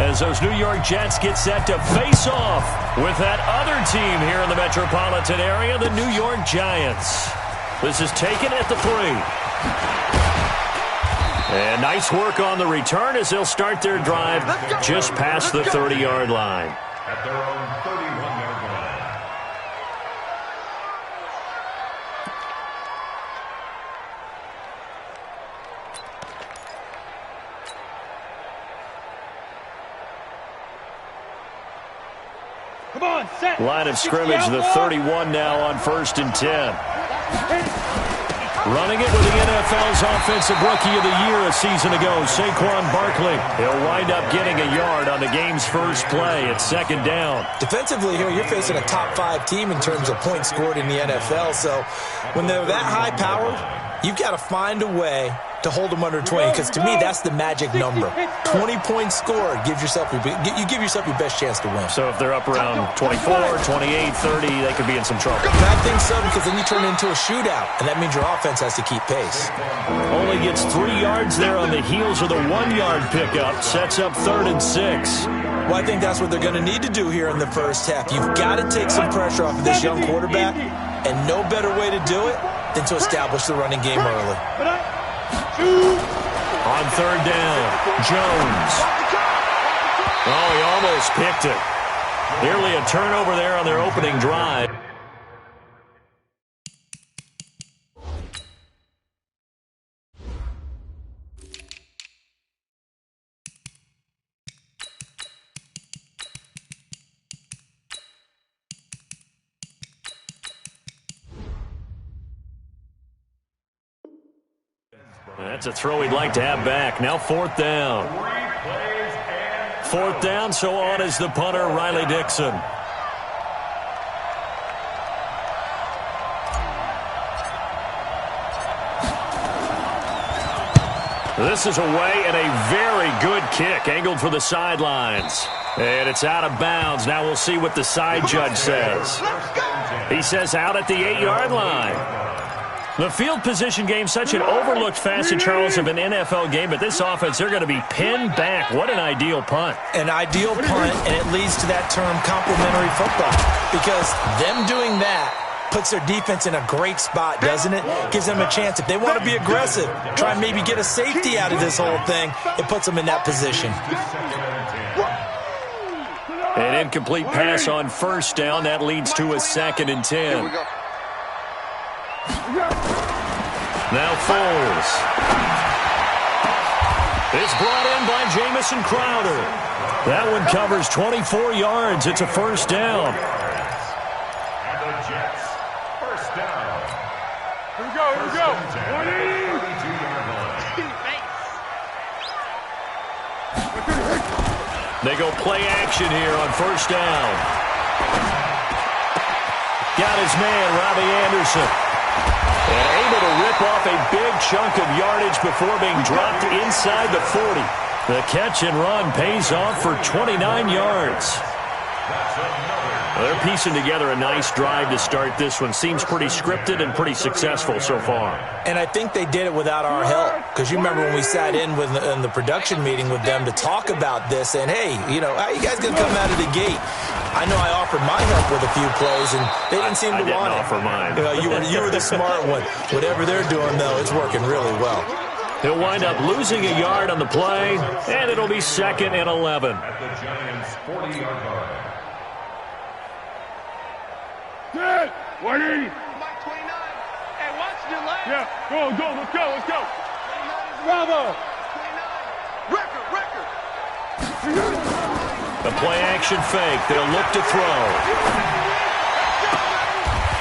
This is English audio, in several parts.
as those New York Jets get set to face off with that other team here in the metropolitan area, the New York Giants. This is taken at the 3. And nice work on the return as they'll start their drive just past the 30-yard line. At their own 31-yard line. Come on, set. Line of scrimmage, the 31 now on 1st and 10. Running it with the NFL's Offensive Rookie of the Year a season ago, Saquon Barkley. He'll wind up getting a yard on the game's first play at 2nd down. Defensively here, you're facing a top 5 team in terms of points scored in the NFL. So when they're that high-powered, you've got to find a way to hold them under 20, because to me, that's the magic number. 20 points scored, you give yourself your best chance to win. So if they're up around 24, 28, 30, they could be in some trouble. And I think so, because then you turn it into a shootout, and that means your offense has to keep pace. Only gets 3 yards there on the heels of the 1-yard pickup. Sets up 3rd and 6. Well, I think that's what they're going to need to do here in the first half. You've got to take some pressure off of this young quarterback, and no better way to do it than to establish the running game early. On 3rd down, Jones. Oh, he almost picked it. Nearly a turnover there on their opening drive. That's a throw he'd like to have back. Now 4th down. 4th down, so on is the punter, Riley Dixon. This is away and a very good kick, angled for the sidelines. And it's out of bounds. Now we'll see what the side judge says. He says out at the 8-yard line. The field position game, such an overlooked facet, Charles, of an NFL game, but this offense, they're going to be pinned back. What an ideal punt. An ideal punt, and it leads to that term complementary football, because them doing that puts their defense in a great spot, doesn't it? Gives them a chance. If they want to be aggressive, try and maybe get a safety out of this whole thing, it puts them in that position. An incomplete pass on 1st down. That leads to a 2nd and 10. Now Foles. It's brought in by Jamison Crowder. That one covers 24 yards. It's a 1st down. And the Jets, 1st down. Here we go, here we go. 32-yard line. They go play action here on 1st down. Got his man, Robbie Anderson. And able to rip off a big chunk of yardage before being dropped inside the 40. The catch and run pays off for 29 yards. They're piecing together a nice drive to start this one. Seems pretty scripted and pretty successful so far. And I think they did it without our help. Because you remember when we sat in the production meeting with them to talk about this, and hey, you know, how you guys going to come out of the gate? I know I offered my help with a few plays, and they didn't seem to want it. I didn't offer mine. You were the smart one. Whatever they're doing, though, it's working really well. He'll wind up losing a yard on the play, and it'll be 2nd and 11. At the Giants' 40-yard line. Good. 180. Mike 29. Hey, watch your legs. Yeah, go, let's go. Bravo. 29. Record. The play-action fake. They'll look to throw.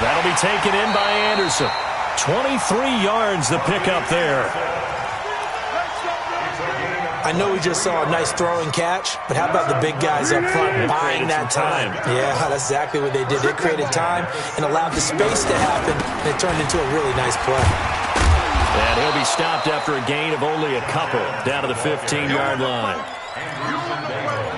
That'll be taken in by Anderson. 23 yards the pickup there. I know we just saw a nice throw and catch, but how about the big guys up front buying that time? Yeah, that's exactly what they did. They created time and allowed the space to happen, and it turned into a really nice play. And he'll be stopped after a gain of only a couple, down to the 15-yard line.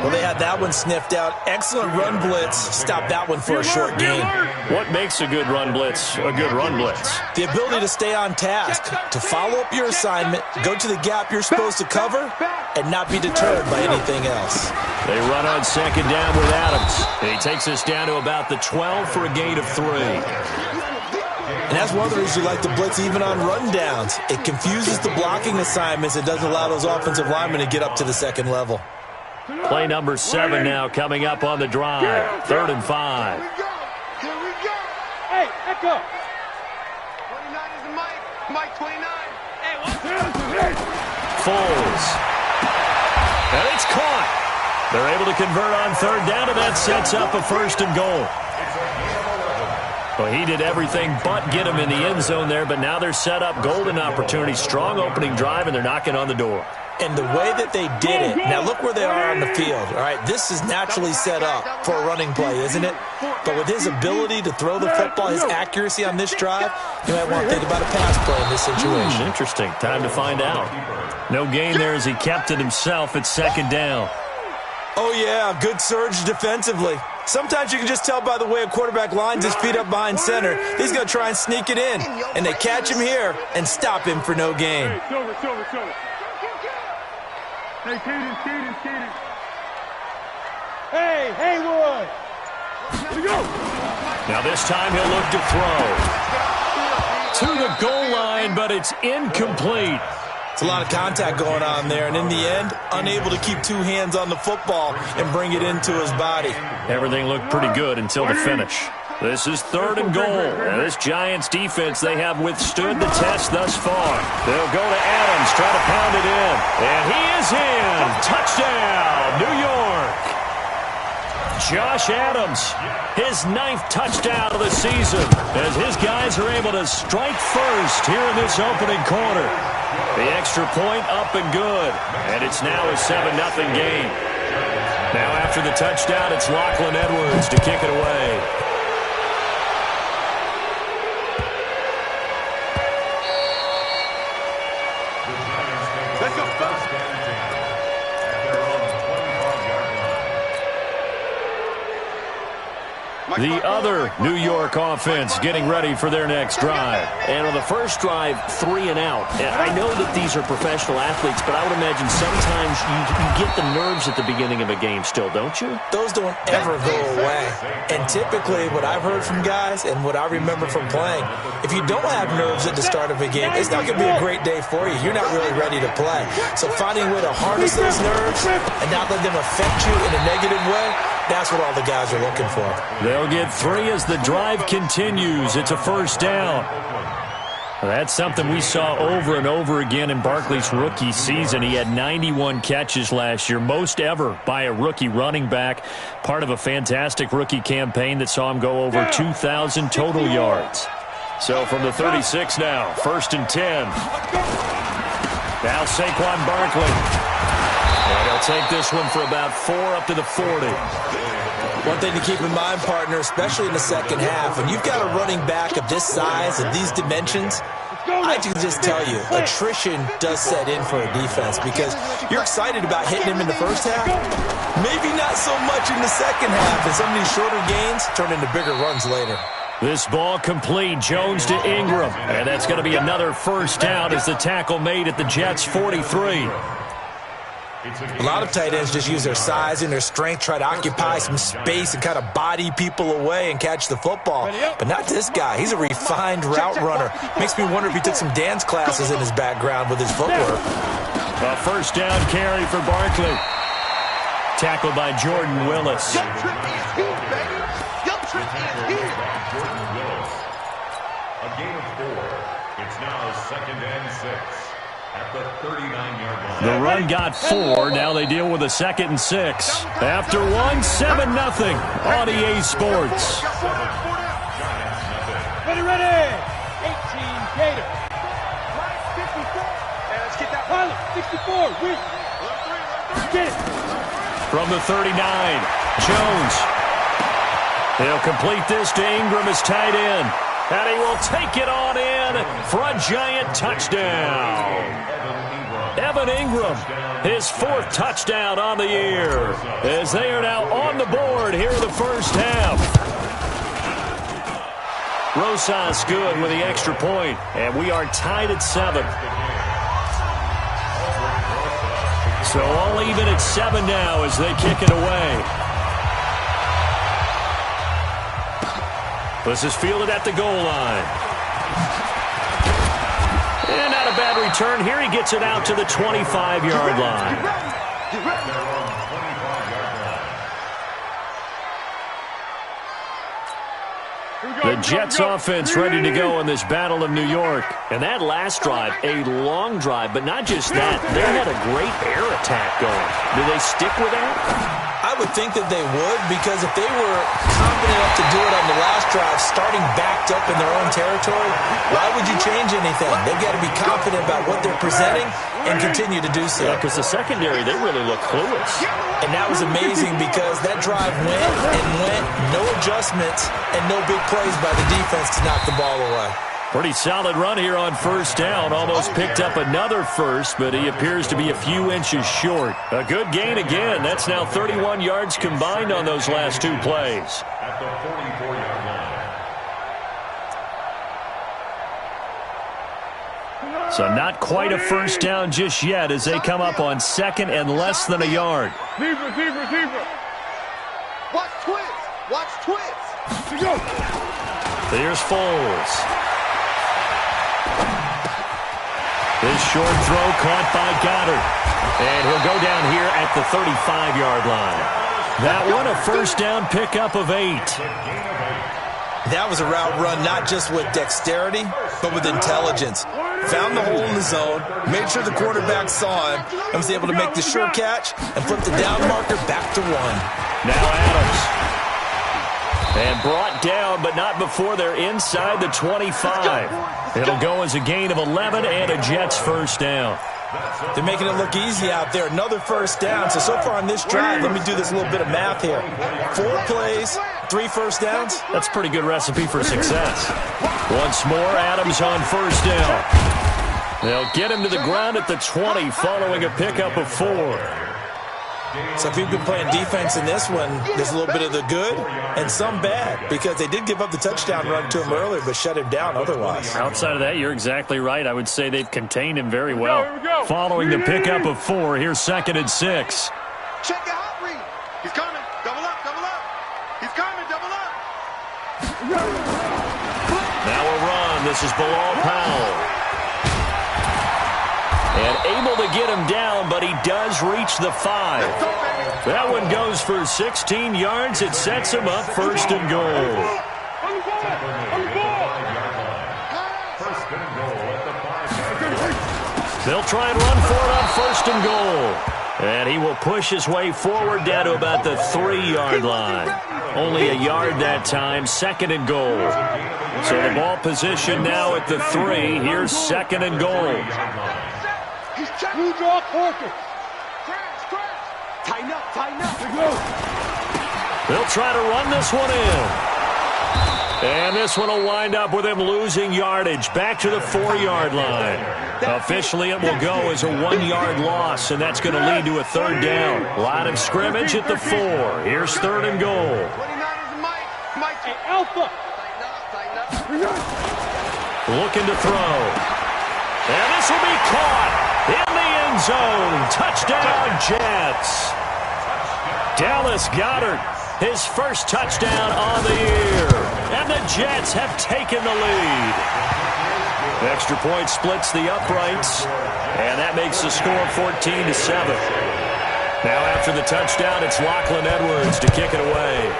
Well, they had that one sniffed out. Excellent run blitz. Stopped that one for a short gain. What makes a good run blitz a good run blitz? The ability to stay on task, to follow up your assignment, go to the gap you're supposed to cover, and not be deterred by anything else. They run on second down with Adams. And he takes us down to about the 12 for a gain of 3. And that's one of the reasons you like to blitz even on run downs. It confuses the blocking assignments. It doesn't allow those offensive linemen to get up to the second level. Play number 7 now coming up on the drive. 3rd and 5. Here we go. Hey, echo. 29 is the Mike. Mike 29. Hey, what's Foles. And it's caught. They're able to convert on 3rd down, and that sets up a 1st and goal. Well, he did everything but get him in the end zone there, but now they're set up golden opportunity. Strong opening drive, and they're knocking on the door. And the way that they did it, now look where they are on the field. All right, this is naturally set up for a running play, isn't it? But with his ability to throw the football, his accuracy on this drive, you might want to think about a pass play in this situation. Interesting. Time to find out. No gain there as he kept it himself at 2nd down. Oh, yeah, good surge defensively. Sometimes you can just tell by the way a quarterback lines his feet up behind center. He's going to try and sneak it in. And they catch him here and stop him for no gain. Hey, Silver. Hey, Caden. Hey, Haywood. Here we go. Now this time he'll look to throw. To the goal line, but it's incomplete. It's a lot of contact going on there, and in the end, unable to keep 2 hands on the football and bring it into his body. Everything looked pretty good until the finish. This is 3rd and goal. Now this Giants defense, they have withstood the test thus far. They'll go to Adams, try to pound it in. And he is in. Touchdown, New York. Josh Adams, his 9th touchdown of the season, as his guys are able to strike first here in this opening quarter. The extra point up and good, and it's now a 7-0 game. Now after the touchdown, it's Lachlan Edwards to kick it away. Let's go. First down and 10 at their own 25-yard line. The other New York offense getting ready for their next drive. And on the first drive, 3 and out. And I know that these are professional athletes, but I would imagine sometimes you get the nerves at the beginning of a game still, don't you? Those don't ever go away. And typically what I've heard from guys and what I remember from playing, if you don't have nerves at the start of a game, it's not going to be a great day for you. You're not really ready to play. So finding a way to harness those nerves and not let them affect you in a negative way, that's what all the guys are looking for. They'll get 3 as the drive continues. It's a 1st down. That's something we saw over and over again in Barkley's rookie season. He had 91 catches last year, most ever by a rookie running back, part of a fantastic rookie campaign that saw him go over 2,000 total yards. So from the 36 now, 1st and 10. Now Saquon Barkley. And he'll take this one for about 4 up to the 40. One thing to keep in mind, partner, especially in the second half, when you've got a running back of this size, of these dimensions, I can just tell you, attrition does set in for a defense because you're excited about hitting him in the first half, maybe not so much in the second half, and some of these shorter gains turn into bigger runs later. This ball complete, Jones to Ingram, and that's going to be another 1st down as the tackle made at the Jets' 43. A lot of tight ends just use their size and their strength, try to occupy some space and kind of body people away and catch the football. But not this guy. He's a refined route runner. Makes me wonder if he took some dance classes in his background with his footwork. A 1st down carry for Barkley. Tackled by Jordan Willis. Young Trippy is here, baby. Young Trippy is here. Jordan Willis. A gain of 4. It's now 2nd and 6. At the 39-yard line. The run got 4. Now they deal with a 2nd and 6. After 1, 7-0 on EA Sports. Ready. 18, Gator. 54. Hey, let's get that Pilot, 64, win. Get it. From the 39, Jones. He'll complete this to Ingram as tight end. And he will take it on in for a giant touchdown. Evan Ingram, his 4th touchdown on the year, as they are now on the board here in the first half. Rosas good with the extra point, and we are tied at 7. So all even at 7 now as they kick it away. This is fielded at the goal line. And not a bad return. Here he gets it out to the 25-yard line. The Jets offense ready to go in this Battle of New York. And that last drive, a long drive, but not just that. They had a great air attack going. Do they stick with that? I would think that they would, because if they were confident enough to do it on the last drive, starting backed up in their own territory, why would you change anything? They've got to be confident about what they're presenting and continue to do so. Yeah, because the secondary, they really look clueless. And that was amazing because that drive went and went, no adjustments and no big plays by the defense to knock the ball away. Pretty solid run here on first down. Almost picked up another first, but he appears to be a few inches short. A good gain again. That's now 31 yards combined on those last 2 plays. At the 44-yard line. So not quite a first down just yet as they come up on 2nd and less than a yard. Receiver. Watch twins. Watch twins. Go. Here's Foles. This short throw caught by Goddard. And he'll go down here at the 35-yard line. That one, a first down pickup of 8. That was a route run not just with dexterity, but with intelligence. Found the hole in the zone, made sure the quarterback saw him, and was able to make the sure catch and flip the down marker back to 1. Now Adams. And brought down, but not before they're inside the 25. It'll go as a gain of 11 and a Jets first down. They're making it look easy out there. Another first down. So far on this drive, let me do this little bit of math here. 4 plays, 3 first downs. That's a pretty good recipe for success. Once more, Adams on first down. They'll get him to the ground at the 20 following a pickup of 4. So if you've been playing defense in this one, there's a little bit of the good and some bad, because they did give up the touchdown run to him earlier but shut him down otherwise. Outside of that, you're exactly right. I would say they've contained him very well. Following the pickup of 4, here's 2nd and 6. Check the hot read. He's coming. Double up. He's coming. Double up. Now a run. This is Bilal Powell. And able to get him down, but he does reach the 5. That one goes for 16 yards. It sets him up first and goal. They'll try and run for it on first and goal. And he will push his way forward down to about the 3-yard line. Only a yard that time, 2nd and goal. So the ball position now at the 3. Here's 2nd and goal. Blue draw focus. Crash. Tighten up. They'll try to run this one in. And this one will wind up with him losing yardage back to the 4-yard line. Officially, it will go as a 1-yard loss, and that's going to lead to a 3rd down. Line of scrimmage at the 4. Here's 3rd and goal. 29 is Mike. Hey, Alpha. Tighten up. Looking to throw. And this will be caught in the end zone. Touchdown, Jets. Dallas Goedert, his first touchdown on the year. And the Jets have taken the lead. Extra point splits the uprights. And that makes the score 14-7. Now after the touchdown, it's Lachlan Edwards to kick it away.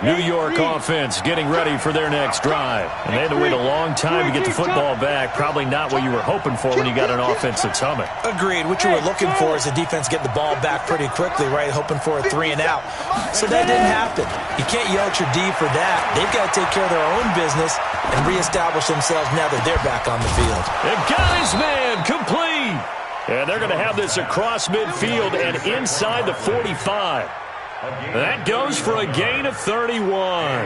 New York offense getting ready for their next drive. And they had to wait a long time to get the football back. Probably not what you were hoping for when you got an offense that's humming. Agreed. What you were looking for is the defense getting the ball back pretty quickly, right? Hoping for a 3 and out. So that didn't happen. You can't yell at your D for that. They've got to take care of their own business and reestablish themselves now that they're back on the field. And got his man complete. And they're going to have this across midfield and inside the 45. That goes for a gain of 31.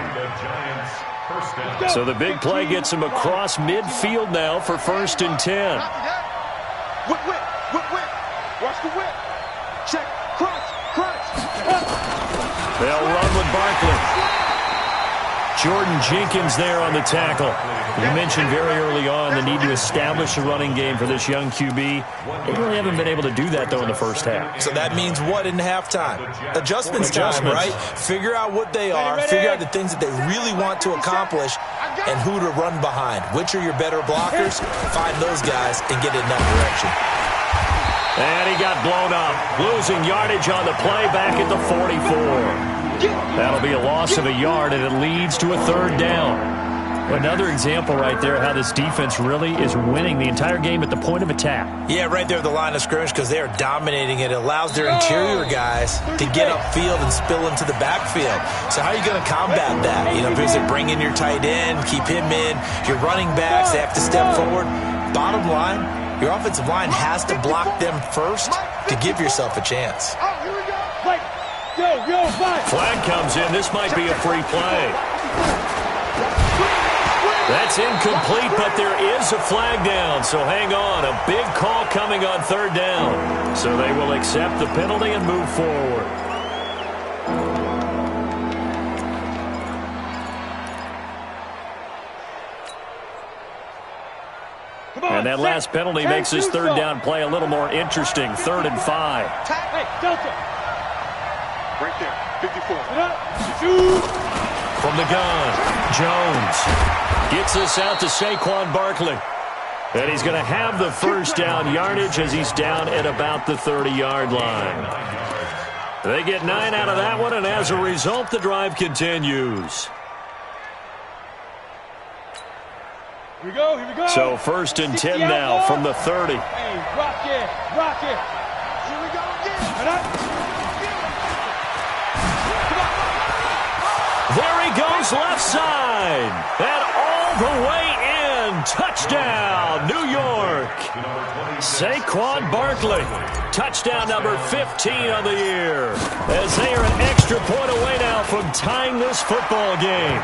So the big play gets him across midfield now for 1st and 10. Whip. Watch the whip. Check. Crunch. They'll run with Barkley. Jordan Jenkins there on the tackle. You mentioned very early on the need to establish a running game for this young QB. They really haven't been able to do that, though, in the first half. So that means what in halftime? Adjustments time, right? Figure out what they are, figure out the things that they really want to accomplish, and who to run behind. Which are your better blockers? Find those guys and get in that direction. And he got blown up, losing yardage on the play back at the 44. That'll be a loss of a yard, and it leads to a third down. Another example right there how this defense really is winning the entire game at the point of attack. Yeah, right there at the line of scrimmage because they are dominating it. It allows their interior guys to get upfield and spill into the backfield. So how are you going to combat that? You know, because they bring in your tight end, keep him in. Your running backs, they have to step forward. Bottom line, your offensive line has to block them first to give yourself a chance. Flag comes in. This might be a free play. That's incomplete, but there is a flag down, so hang on. A big call coming on third down. So they will accept the penalty and move forward. And that last penalty makes this third down play a little more interesting. 3rd and 5. Hey, Delta. Right there, 54. From the gun, Jones gets this out to Saquon Barkley. And he's going to have the first down yardage as he's down at about the 30-yard line. They get 9 out of that one, and as a result, the drive continues. Here we go, here we go. So 1st and 10 now from the 30. Hey, rock it, rock it. Here we go again. There he goes, left side. And all the way in. Touchdown, New York. Saquon Barkley. Touchdown number 15 on the year. As they are an extra point away now from tying this football game.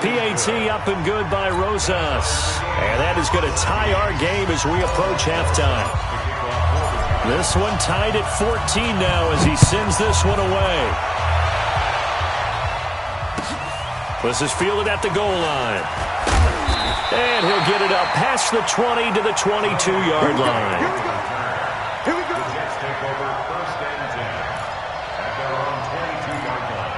PAT up and good by Rosas. And that is going to tie our game as we approach halftime. This one tied at 14 now as he sends this one away. This is fielded at the goal line. And he'll get it up past the 20 to the 22-yard line. Here we go. The Jets take over 1st and 10 at their own 22-yard line.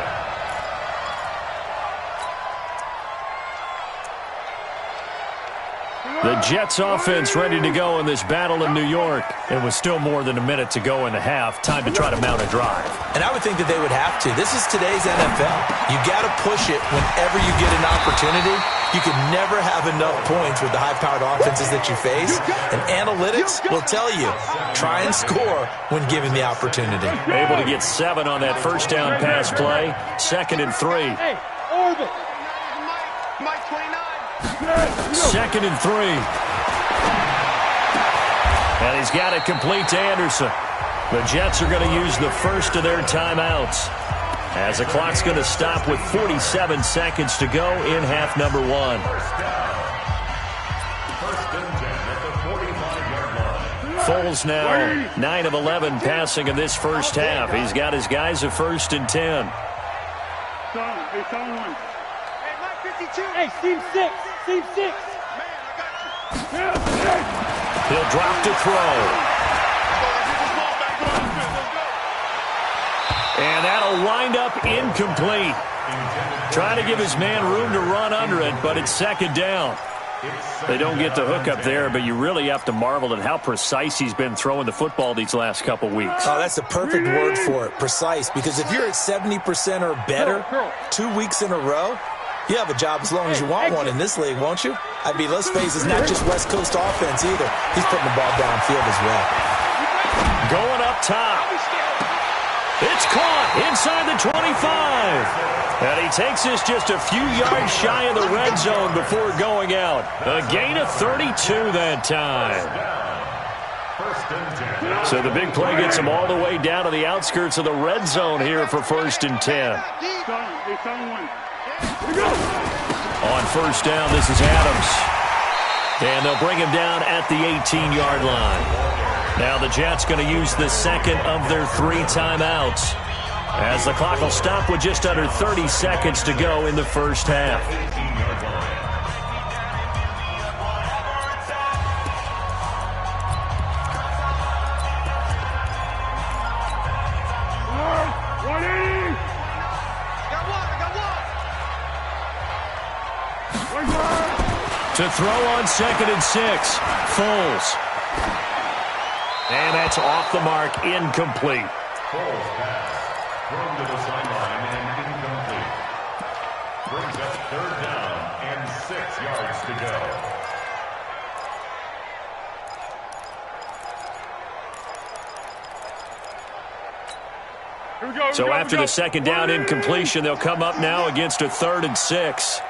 The Jets offense ready to go in this battle in New York. It was still more than a minute to go in the half. Time to try to mount a drive. And I would think that they would have to. This is today's NFL. You got to push it whenever you get an opportunity. You can never have enough points with the high-powered offenses that you face. And analytics will tell you, try and score when given the opportunity. Able to get 7 on that first down pass play. 2nd and 3. Hey, orbit. Mike 29. 2nd and 3. And he's got it complete to Anderson. The Jets are going to use the first of their timeouts, as the clock's going to stop with 47 seconds to go in half number 1. 1st and 10 at the 45-yard line. Foles now 9 of 11 passing in this first half. He's got his guys at 1st and 10. Hey, Mike 52. Hey, seam 6. Seam 6. Man, I got you. He'll drop to throw. And that'll wind up incomplete. Trying to give his man room to run under it, but it's 2nd down. They don't get the hook up there, but you really have to marvel at how precise he's been throwing the football these last couple weeks. Oh, that's the perfect word for it, precise, because if you're at 70% or better 2 weeks in a row, you have a job as long as you want one in this league, won't you? I mean, let's face it, it's not just West Coast offense either. He's putting the ball downfield as well. Going up top. It's caught inside the 25. And he takes this just a few yards shy of the red zone before going out. A gain of 32 that time. So the big play gets him all the way down to the outskirts of the red zone here for 1st and 10. On 1st down, this is Adams. And they'll bring him down at the 18-yard line. Now the Jets going to use the 2nd of their 3 timeouts. as the clock will stop with just under 30 seconds to go in the first half. To throw on 2nd and 6, Foles. And that's off the mark, incomplete. Foles pass, thrown to the sideline and incomplete. Brings up 3rd down and 6 yards to go. So after the 2nd down incompletion, they'll come up now against a 3rd and 6.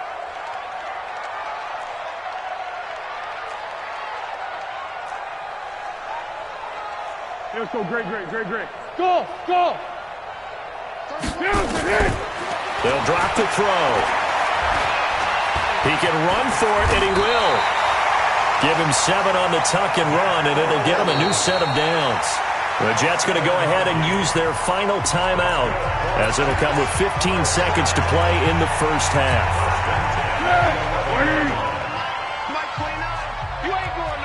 Let's go, great. Go! They'll drop the throw. He can run for it, and he will. Give him 7 on the tuck and run, and it'll get him a new set of downs. The Jets going to go ahead and use their final timeout, as it'll come with 15 seconds to play in the first half.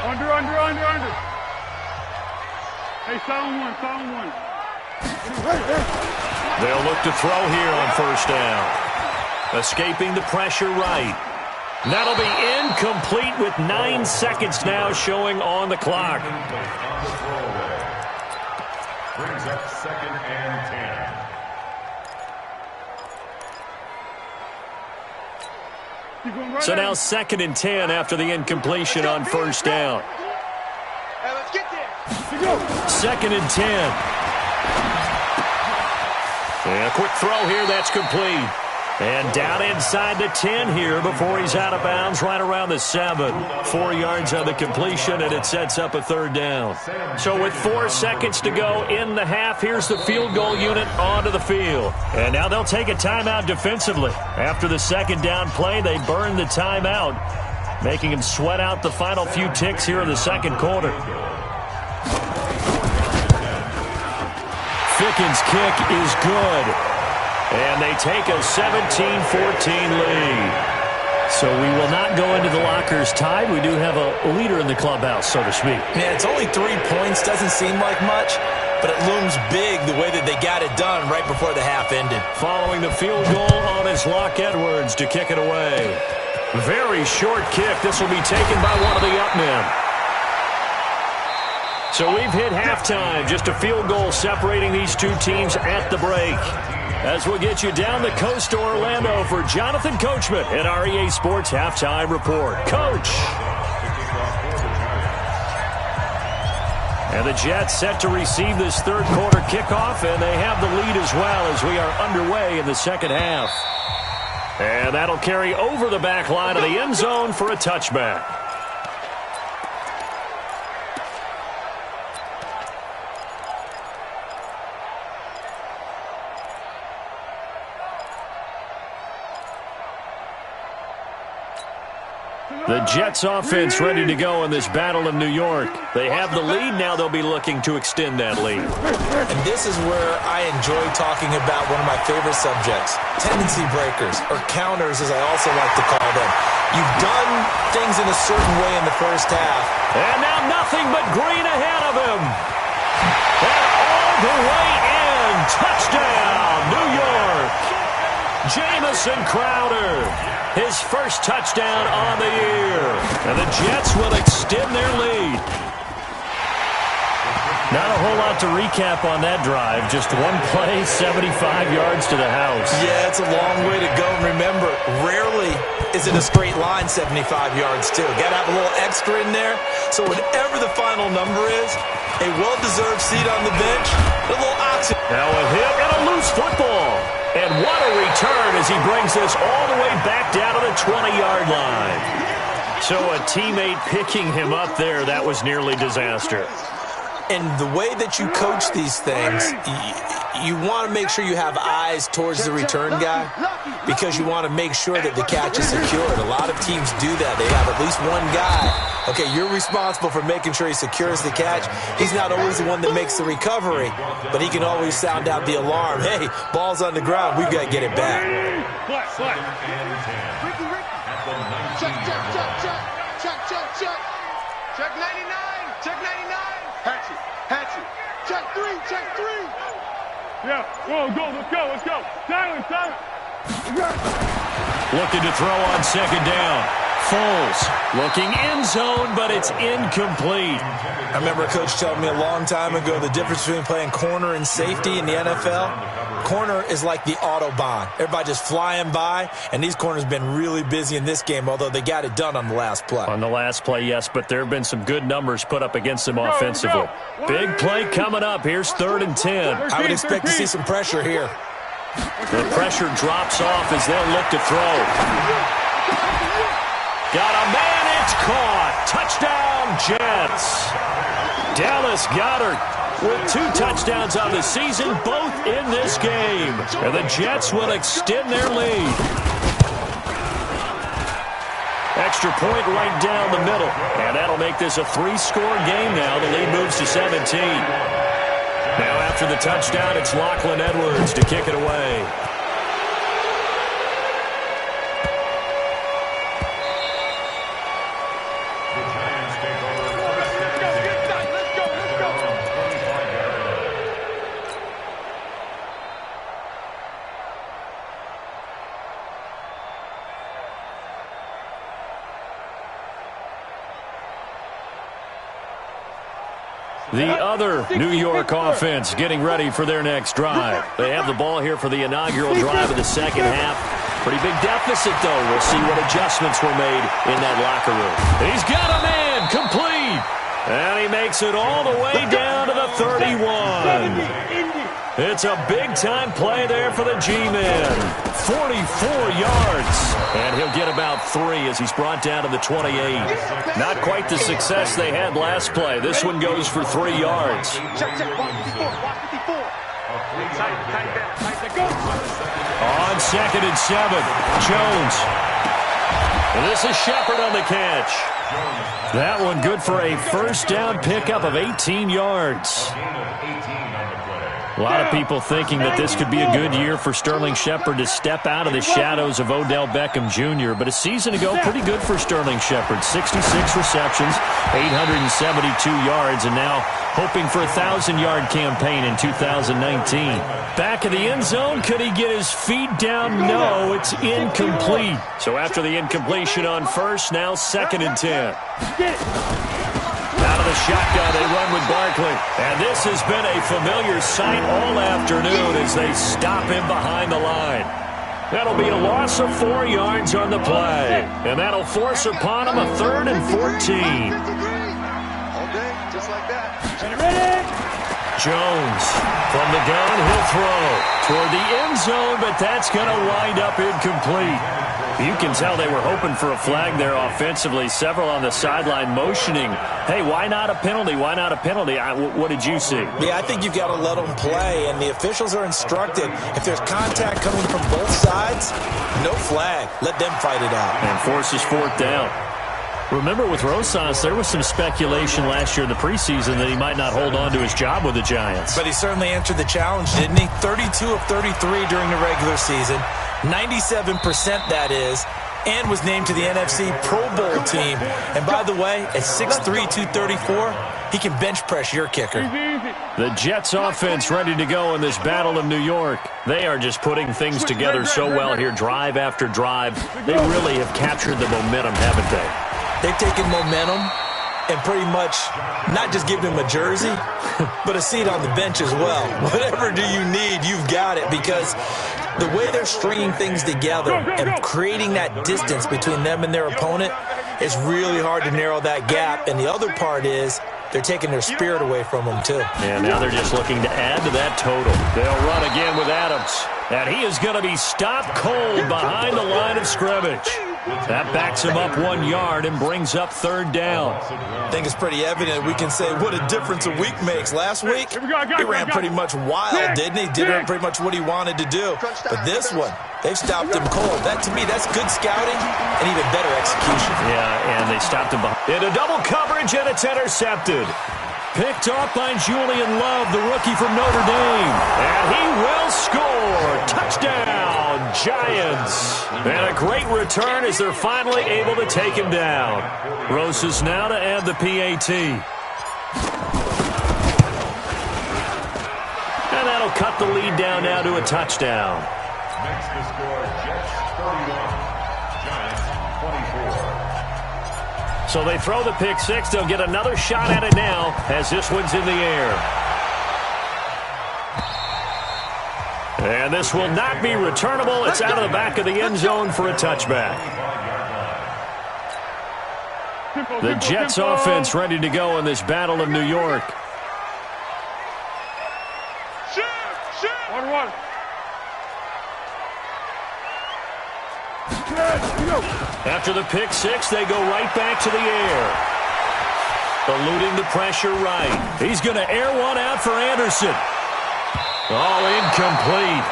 Under. Hey, sound one. They'll look to throw here on 1st down. Escaping the pressure right. That'll be incomplete with 9 seconds now showing on the clock. Brings up 2nd and 10. So now 2nd and 10 after the incompletion on 1st down. Hey, let's get there. 2nd and 10. And a quick throw here, that's complete. And down inside the 10 here before he's out of bounds, right around the 7. 4 yards on the completion, and it sets up a 3rd down. So with 4 seconds to go in the half, here's the field goal unit onto the field. And now they'll take a timeout defensively. After the 2nd down play, they burn the timeout, making him sweat out the final few ticks here in the 2nd quarter. Ficken's kick is good. And they take a 17-14 lead. So we will not go into the lockers tied. We do have a leader in the clubhouse, so to speak. Yeah, it's only 3 points. Doesn't seem like much, but it looms big the way that they got it done right before the half ended. Following the field goal on is Locke Edwards to kick it away. Very short kick. This will be taken by one of the up men. So we've hit halftime. Just a field goal separating these two teams at the break. As we'll get you down the coast to Orlando for Jonathan Coachman at our EA Sports Halftime Report. Coach. And the Jets set to receive this 3rd quarter kickoff, and they have the lead as well as we are underway in the 2nd half. And that'll carry over the back line of the end zone for a touchback. The Jets offense ready to go in this battle in New York. They have the lead. Now they'll be looking to extend that lead. And this is where I enjoy talking about one of my favorite subjects, tendency breakers, or counters as I also like to call them. You've done things in a certain way in the first half. And now nothing but green ahead of him. And all the way in. Touchdown, New York. Jamison Crowder. His first touchdown on the year. And the Jets will extend their lead. Not a whole lot to recap on that drive. Just one play, 75 yards to the house. Yeah, it's a long way to go. Remember, rarely is it a straight line 75 yards, too. Got to have a little extra in there. So whatever the final number is, a well-deserved seat on the bench, a little oxygen. Now a hit and a loose football. And what a return as he brings this all the way back down to the 20-yard line. So a teammate picking him up there, that was nearly disaster. And the way that you coach these things, you want to make sure you have eyes towards the return guy because you want to make sure that the catch is secured. A lot of teams do that. They have at least one guy. Okay, you're responsible for making sure he secures the catch. He's not always the one that makes the recovery, but he can always sound out the alarm. Hey, ball's on the ground. We've got to get it back. Check 99. Check 99. Hatchet. Check 3. Yeah, let's go. Silence. Looking to throw on second down. Foles looking end zone, but it's incomplete. I remember a coach telling me a long time ago the difference between playing corner and safety in the NFL. Corner is like the Autobahn. Everybody just flying by, and these corners have been really busy in this game, although they got it done on the last play. On the last play, yes, but there have been some good numbers put up against them offensively. Big play coming up. Here's 3rd and 10. I would expect to see some pressure here. The pressure drops off as they'll look to throw. Got a man, it's caught. Touchdown, Jets. Dallas Goedert with 2 touchdowns on the season, both in this game. And the Jets will extend their lead. Extra point right down the middle. And that'll make this a 3-score game now. The lead moves to 17. Now after the touchdown, it's Lachlan Edwards to kick it away. The other New York offense getting ready for their next drive. They have the ball here for the inaugural drive of the second half. Pretty big deficit, though. We'll see what adjustments were made in that locker room. He's got a man, complete. And he makes it all the way down to the 31. It's a big-time play there for the G-Men. 44 yards. And he'll get about 3 as he's brought down to the 28. Not quite the success they had last play. This one goes for 3 yards. On 2nd and 7, Jones. And this is Shepard on the catch. That one good for a first down pickup of 18 yards. A lot of people thinking that this could be a good year for Sterling Shepard to step out of the shadows of Odell Beckham Jr. But a season ago, pretty good for Sterling Shepard. 66 receptions, 872 yards, and now hoping for a 1,000-yard campaign in 2019. Back of the end zone, could he get his feet down? No, it's incomplete. So after the incompletion on first, now 2nd and 10. Out of the shotgun, they run with Barkley. And this has been a familiar sight all afternoon as they stop him behind the line. That'll be a loss of 4 yards on the play. And that'll force upon him a 3rd and 14. All day, just like that. Jones from the gun, he'll throw toward the end zone, but that's going to wind up incomplete. You can tell they were hoping for a flag there offensively. Several on the sideline motioning, hey, why not a penalty? Why not a penalty? What did you see? Yeah, I think you've got to let them play, and the officials are instructed. If there's contact coming from both sides, no flag. Let them fight it out. And forces 4th down. Remember, with Rosas, there was some speculation last year in the preseason that he might not hold on to his job with the Giants. But he certainly answered the challenge, didn't he? 32 of 33 during the regular season, 97% that is, and was named to the NFC Pro Bowl team. And by the way, at 6'3", 234, he can bench press your kicker. The Jets offense ready to go in this Battle of New York. They are just putting things together so well here, drive after drive. They really have captured the momentum, haven't they? They've taken momentum and pretty much not just given him a jersey, but a seat on the bench as well. Whatever do you need, you've got it, because the way they're stringing things together and creating that distance between them and their opponent is really hard to narrow that gap. And the other part is they're taking their spirit away from them, too. And now they're just looking to add to that total. They'll run again with Adams. And he is going to be stopped cold behind the line of scrimmage. That backs him up 1 yard and brings up third down. I think it's pretty evident. We can say what a difference a week makes. Last week, he ran pretty much wild, didn't he? Did pretty much what he wanted to do. But this one, they've stopped him cold. That, to me, that's good scouting and even better execution. Yeah, and they stopped him behind. Into double coverage, and it's intercepted. Picked off by Julian Love, the rookie from Notre Dame. And he will score. Touchdown, Giants. And a great return as they're finally able to take him down. Roses now to add the PAT. And that'll cut the lead down now to a touchdown. Makes the score Jets 31, Giants 24. So they throw the pick six. They'll get another shot at it now as this one's in the air. And this will not be returnable. It's out of the back of the end zone for a touchback. The Jets offense ready to go in this Battle of New York. After the pick six, they go right back to the air. Eluding the pressure right. He's going to air one out for Anderson. Oh, incomplete.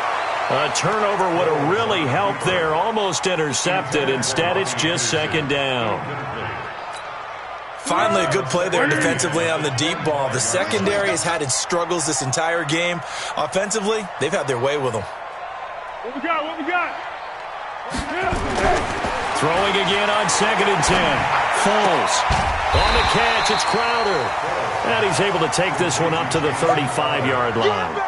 A turnover would have really helped there. Almost intercepted. Instead, it's just second down. Finally, a good play there defensively on the deep ball. The secondary has had its struggles this entire game. Offensively, they've had their way with them. What we got? What we got? Throwing again on 2nd and 10. Foles. On the catch, it's Crowder. And he's able to take this one up to the 35-yard line.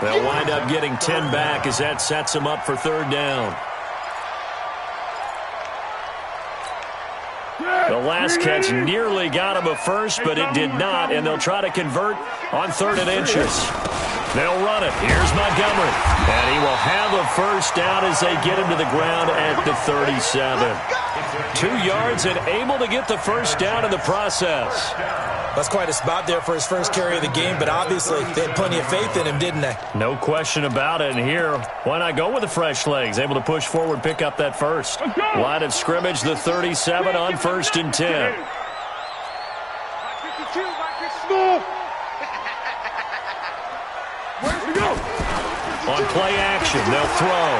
They'll wind up getting 10 back as that sets them up for third down. The last catch nearly got him a first, but it did not, and they'll try to convert on 3rd and inches. They'll run it. Here's Montgomery. And he will have a first down as they get him to the ground at the 37. 2 yards and able to get the first down in the process. That's quite a spot there for his first carry of the game, but obviously they had plenty of faith in him, didn't they? No question about it. And here, why not go with the fresh legs? Able to push forward, pick up that first. Line of scrimmage, the 37 on 1st and 10. On play action, they'll throw.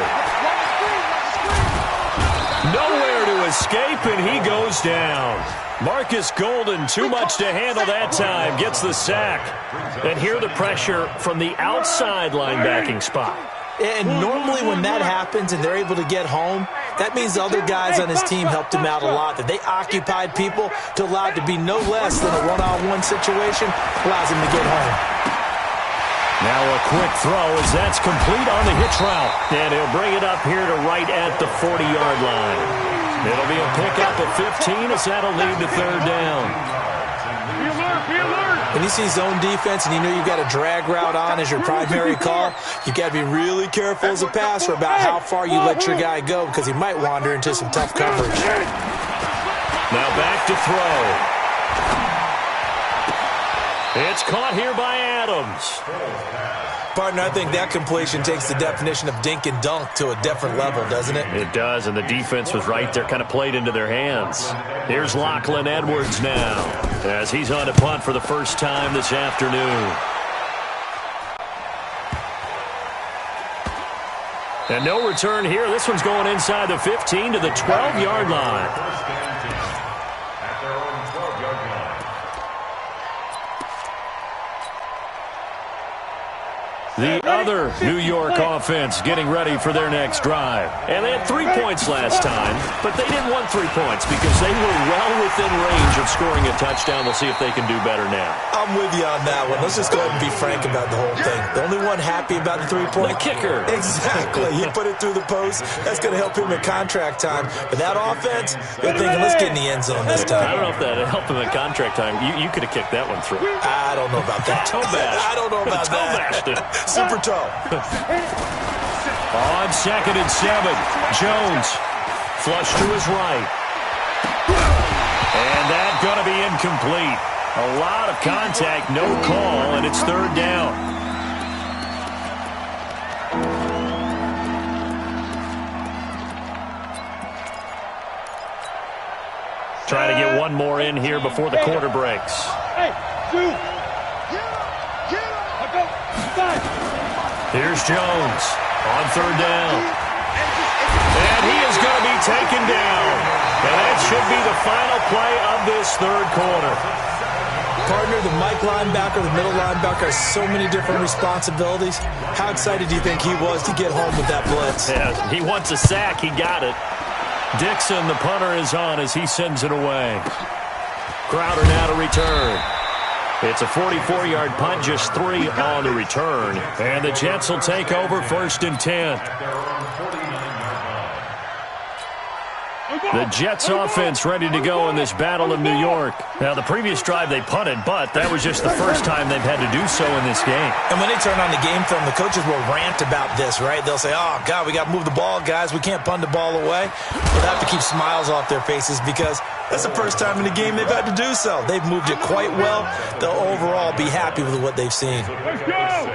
Nowhere to escape, and he goes down. Marcus Golden, too much to handle that time, gets the sack. And here the pressure from the outside linebacking spot. And normally when that happens and they're able to get home, that means the other guys on his team helped him out a lot. That they occupied people to allow it to be no less than a one-on-one situation allows him to get home. Now a quick throw as that's complete on the hitch route. And he'll bring it up here to right at the 40-yard line. It'll be a pickup at 15 as that'll lead to third down. Be alert, be alert. When you see zone defense and you know you've got a drag route on as your primary call, you've got to be really careful as a passer about how far you let your guy go because he might wander into some tough coverage. Now back to throw. It's caught here by Adams. Partner, I think that completion takes the definition of dink and dunk to a different level, doesn't it? It does, and the defense was right there, kind of played into their hands. Here's Lachlan Edwards now as he's on to punt for the first time this afternoon. And no return here. This one's going inside the 15 to the 12-yard line. At their own 12-yard line. The other New York offense getting ready for their next drive. And they had 3 points last time, but they didn't want 3 points because they were well within range of scoring a touchdown. We'll see if they can do better now. I'm with you on that one. Let's just go ahead and be frank about the whole thing. The only one happy about the 3-point? The kicker. Exactly. He put it through the post. That's going to help him at contract time. But that offense, they're thinking, let's get in the end zone this time. I don't know if that helped him at contract time. You could have kicked that one through. I don't know about that. Toe bash. I don't know about Toe that. bashed it. Super toe. On 2nd and 7, Jones flush to his right. And that's going to be incomplete. A lot of contact, no call, and it's third down. Trying to get one more in here before the quarter breaks. Hey, dude. Here's Jones on third down. And he is going to be taken down. And that should be the final play of this third quarter. Partner, the Mike linebacker, the middle linebacker has so many different responsibilities. How excited do you think he was to get home with that blitz? Yeah, he wants a sack. He got it. Dixon, the punter, is on as he sends it away. Crowder now to return. It's a 44-yard punt, just 3 on the return. And the Jets will take over 1st and 10. The Jets offense ready to go in this battle of New York. Now, the previous drive they punted, but that was just the first time they've had to do so in this game. And when they turn on the game film, the coaches will rant about this, right? They'll say, oh, God, we got to move the ball, guys. We can't punt the ball away. They'll have to keep smiles off their faces because that's the first time in the game they've had to do so. They've moved it quite well. They'll overall be happy with what they've seen. Let's go.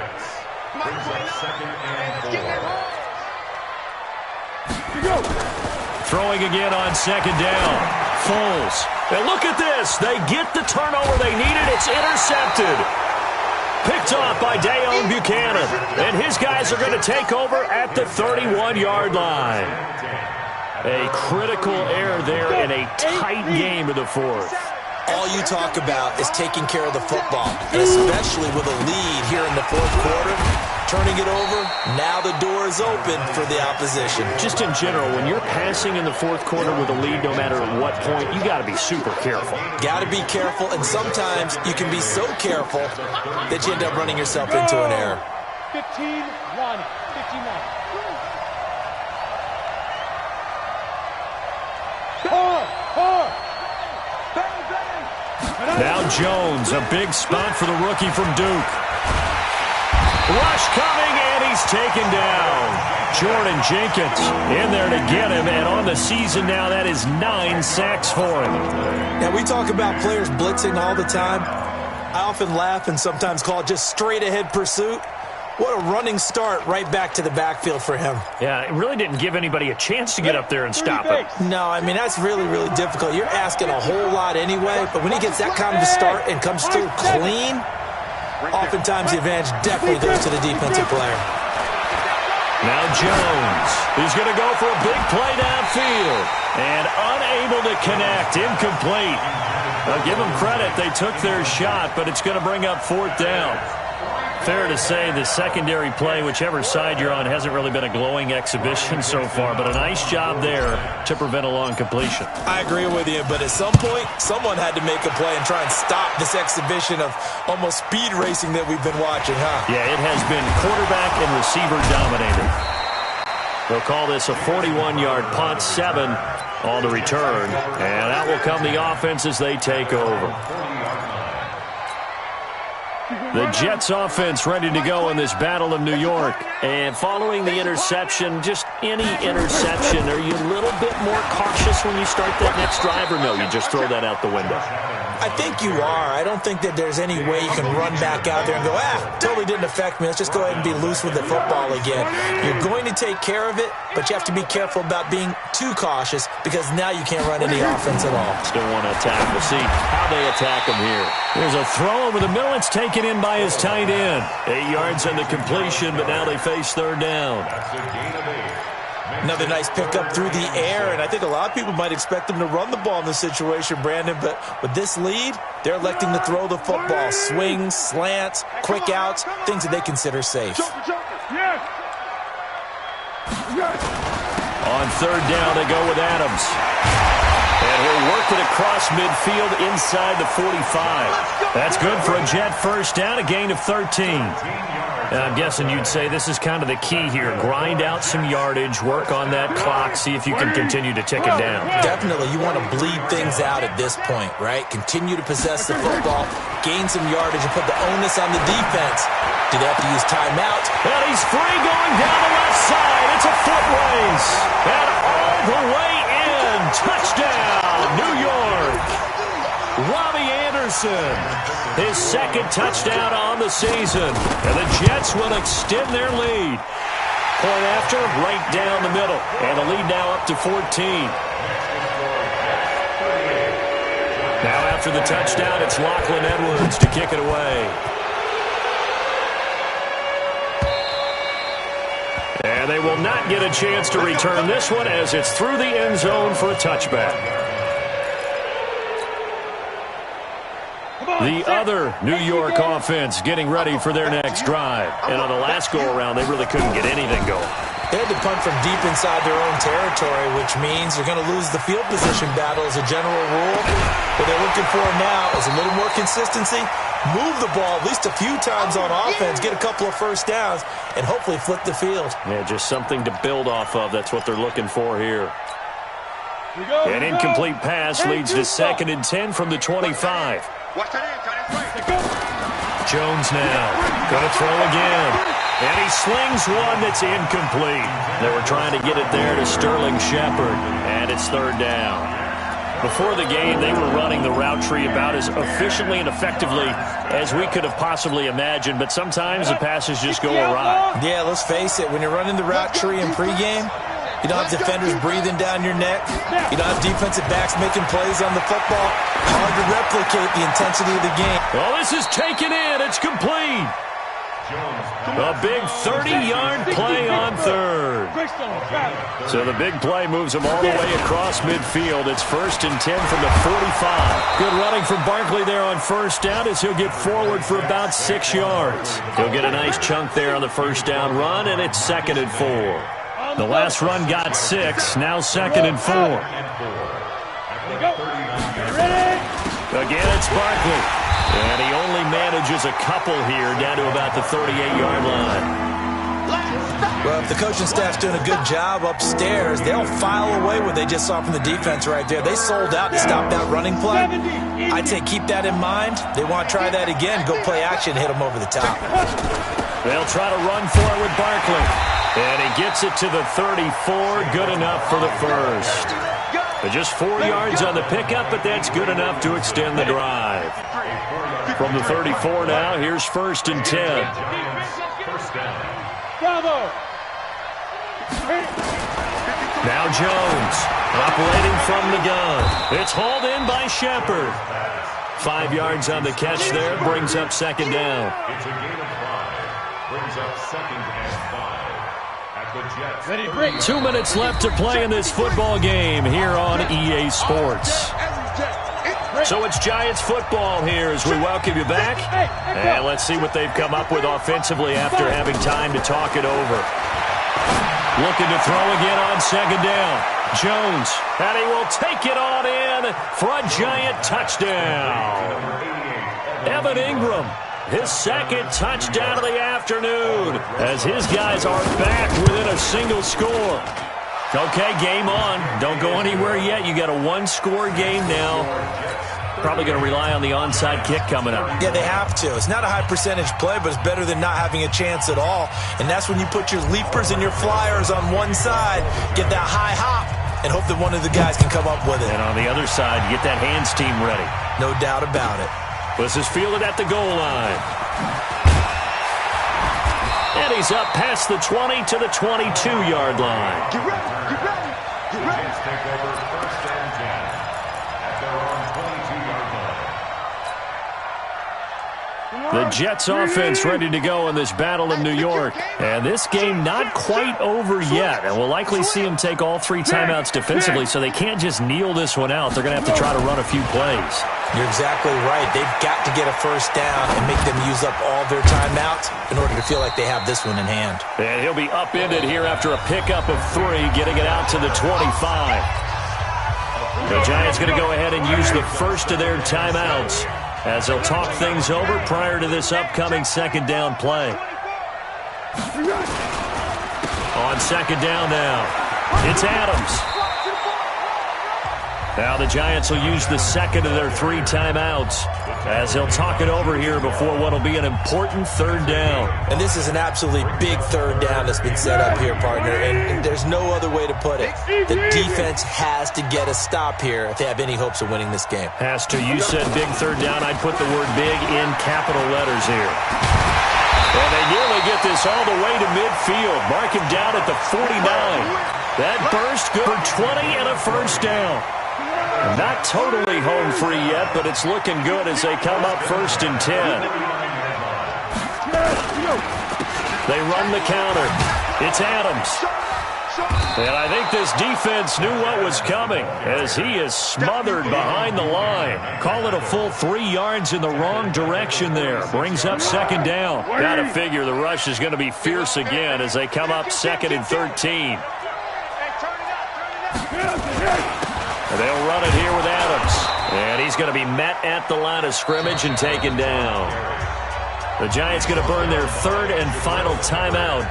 Throwing again on 2nd down. Foles. And look at this. They get the turnover they needed. It's intercepted. Picked off by Dayon Buchanan. And his guys are going to take over at the 31-yard line. A critical error there in a tight game of the fourth. All you talk about is taking care of the football, and especially with a lead here in the fourth quarter. Turning it over, now the door is open for the opposition. Just in general, when you're passing in the fourth quarter with a lead, no matter at what point, you got to be super careful. Got to be careful, and sometimes you can be so careful that you end up running yourself into an error. 15-1. 15-1. Now Jones, a big spot for the rookie from Duke. Rush coming, and he's taken down. Jordan Jenkins in there to get him, and on the season now, that is 9 sacks for him. Now, we talk about players blitzing all the time. I often laugh and sometimes call it just straight-ahead pursuit. What a running start right back to the backfield for him. Yeah, it really didn't give anybody a chance to get up there and stop him. No, I mean, that's really, really difficult. You're asking a whole lot anyway, but when he gets that kind of a start and comes through clean, oftentimes the advantage definitely goes to the defensive player. Now Jones, he's going to go for a big play downfield, and unable to connect, incomplete. I'll give them credit, they took their shot, but it's going to bring up 4th down. Fair to say the secondary play, whichever side you're on, hasn't really been a glowing exhibition so far, but a nice job there to prevent a long completion. I agree with you, but at some point, someone had to make a play and try and stop this exhibition of almost speed racing that we've been watching, huh? Yeah, it has been quarterback and receiver dominated. They'll call this a 41-yard punt, 7 on the return, and out will come the offense as they take over. The Jets offense ready to go in this battle of New York. And following the interception, just any interception, are you a little bit more cautious when you start that next drive, or no, you just throw that out the window? I think you are. I don't think that there's any way you can run back out there and go, totally didn't affect me. Let's just go ahead and be loose with the football again. You're going to take care of it, but you have to be careful about being too cautious because now you can't run any offense at all. Still want to attack. We'll see how they attack him here. There's a throw over the middle. It's taken in by his tight end. 8 yards on the completion, but now they face 3rd down. Another nice pickup through the air, and I think a lot of people might expect them to run the ball in this situation, Brandon, but with this lead, they're electing to throw the football. Swings, slants, quick outs, things that they consider safe. Yes. On 3rd down, they go with Adams. And he'll work it across midfield inside the 45. That's good for a Jet 1st down, a gain of 13. I'm guessing you'd say this is kind of the key here. Grind out some yardage, work on that clock, see if you can continue to tick it down. Definitely. You want to bleed things out at this point, right? Continue to possess the football, gain some yardage, and put the onus on the defense. Do they have to use timeout? And he's free going down the left side. It's a foot race. And all the way in. Touchdown, New York. Robbie Anderson, his 2nd touchdown on the season. And the Jets will extend their lead. Point after, right down the middle. And the lead now up to 14. after the touchdown, it's Lachlan Edwards to kick it away. And they will not get a chance to return this one as it's through the end zone for a touchback. The other New York offense getting ready for their next drive. And on the last go-around, they really couldn't get anything going. They had to punt from deep inside their own territory, which means they're going to lose the field position battle as a general rule. What they're looking for now is a little more consistency, move the ball at least a few times on offense, get a couple of first downs, and hopefully flip the field. Yeah, just something to build off of. That's what they're looking for here. An incomplete pass leads to 2nd and 10 from the 25. Jones now going to throw again. And he slings one that's incomplete. They were trying to get it there to Sterling Shepard. And it's 3rd down. Before the game, they were running the route tree about as efficiently and effectively as we could have possibly imagined. But sometimes the passes just go awry. Yeah, let's face it. When you're running the route tree in pregame, you don't have defenders breathing down your neck. You don't have defensive backs making plays on the football. Hard to replicate the intensity of the game. Well, this is taken in. It's complete. A big 30-yard play on 3rd. So the big play moves them all the way across midfield. It's 1st and 10 from the 45. Good running from Barkley there on 1st down as he'll get forward for about 6 yards. He'll get a nice chunk there on the 1st down run, and it's 2nd and 4. The last run got 6, now 2nd and 4. Again, it's Barkley. And he only manages a couple here down to about the 38-yard line. Well, if the coaching staff's doing a good job upstairs, they'll file away what they just saw from the defense right there. They sold out to stop that running play. I'd say keep that in mind. They want to try that again. Go play action, hit them over the top. They'll try to run for it with Barkley. And he gets it to the 34. Good enough for the first. But just 4 yards on the pickup, but that's good enough to extend the drive. From the 34 now, here's 1st and 10. Now Jones, operating from the gun. It's hauled in by Shepard. 5 yards on the catch there, brings up 2nd down. It's a gain of 5. Brings up 2nd and 5. At the Jets. 2 minutes left to play in this football game here on EA Sports. So it's Giants football here as we welcome you back. And let's see what they've come up with offensively after having time to talk it over. Looking to throw again on 2nd down. Jones, and he will take it on in for a Giant touchdown. Evan Ingram, his 2nd touchdown of the afternoon, as his guys are back within a single score. Okay, game on. Don't go anywhere yet. You got a 1-score game now. Probably going to rely on the onside kick coming up. Yeah, they have to. It's not a high percentage play, but it's better than not having a chance at all. And that's when you put your leapers and your flyers on one side, get that high hop, and hope that one of the guys can come up with it. And on the other side, get that hands team ready. No doubt about it. This is fielded at the goal line. And he's up past the 20 to the 22-yard line. Get ready, get ready, get ready. Giants take over 1st and 10 at their own 22-yard line. The Jets offense ready to go in this battle of New York. And this game not quite over yet. And we'll likely see them take all 3 timeouts defensively, so they can't just kneel this one out. They're going to have to try to run a few plays. You're exactly right. They've got to get a 1st down and make them use up all their timeouts in order to feel like they have this one in hand. And he'll be upended here after a pickup of 3, getting it out to the 25. The Giants going to go ahead and use the first of their timeouts as they'll talk things over prior to this upcoming 2nd down play. On 2nd down now, it's Adams. Now the Giants will use the 2nd of their 3 timeouts as they'll talk it over here before what will be an important 3rd down. And this is an absolutely big 3rd down that's been set up here, partner, and there's no other way to put it. The defense has to get a stop here if they have any hopes of winning this game. Has to. You said big 3rd down. I'd put the word big in capital letters here. And they nearly get this all the way to midfield. Mark him down at the 49. That burst good for 20 and a 1st down. Not totally home free yet, but it's looking good as they come up 1st and 10. They run the counter. It's Adams. And I think this defense knew what was coming as he is smothered behind the line. Call it a full 3 yards in the wrong direction there. Brings up 2nd down. Got to figure the rush is going to be fierce again as they come up 2nd and 13. And they'll run it here with Adams. And he's going to be met at the line of scrimmage and taken down. The Giants going to burn their 3rd and final timeout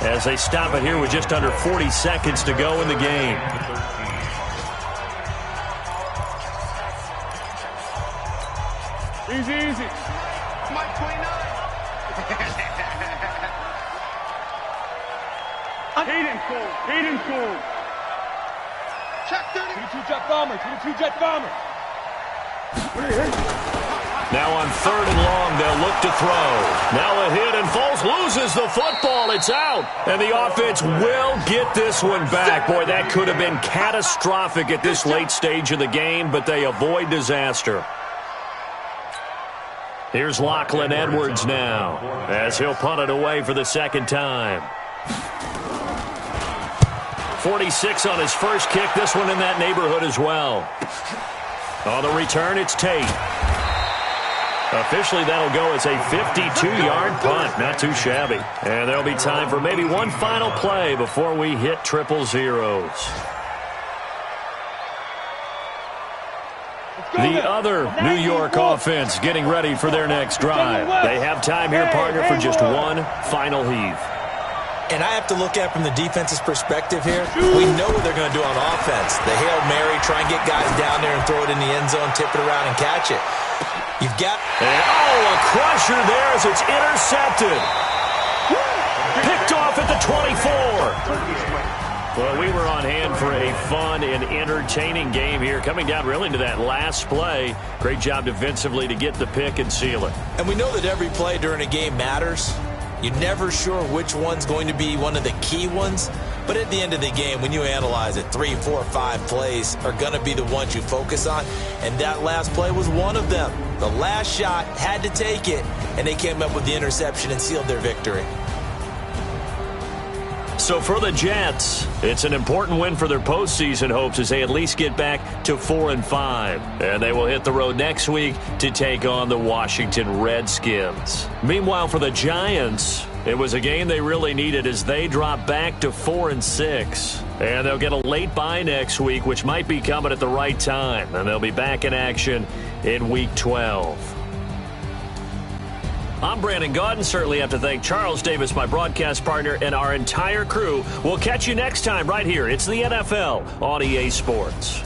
as they stop it here with just under 40 seconds to go in the game. Easy. Mike 29. Hayden Cole. Check 30. 22-jet bomber. 22-jet bomber. Now on 3rd and long, they'll look to throw. Now a hit, and Foles loses the football. It's out. And the offense will get this one back. Boy, that could have been catastrophic at this late stage of the game, but they avoid disaster. Here's Lachlan Edwards now as he'll punt it away for the 2nd time. 46 on his first kick. This one in that neighborhood as well. On the return, it's Tate. Officially, that'll go as a 52-yard punt. Not too shabby. And there'll be time for maybe one final play before we hit 000. The other New York offense getting ready for their next drive. They have time here, partner, for just one final heave. And I have to look at it from the defense's perspective here. We know what they're going to do on offense. The Hail Mary, try and get guys down there and throw it in the end zone, tip it around and catch it. You've got... a crusher there as it's intercepted. Picked off at the 24. Well, we were on hand for a fun and entertaining game here, coming down really to that last play. Great job defensively to get the pick and seal it. And we know that every play during a game matters. You're never sure which one's going to be one of the key ones. But at the end of the game, when you analyze it, 3, 4, 5 plays are going to be the ones you focus on. And that last play was one of them. The last shot had to take it, and they came up with the interception and sealed their victory. So for the Jets, it's an important win for their postseason hopes as they at least get back to 4-5. And they will hit the road next week to take on the Washington Redskins. Meanwhile, for the Giants, it was a game they really needed as they drop back to 4-6. And they'll get a late bye next week, which might be coming at the right time. And they'll be back in action in Week 12. I'm Brandon Gaudin. Certainly have to thank Charles Davis, my broadcast partner, and our entire crew. We'll catch you next time right here. It's the NFL on EA Sports.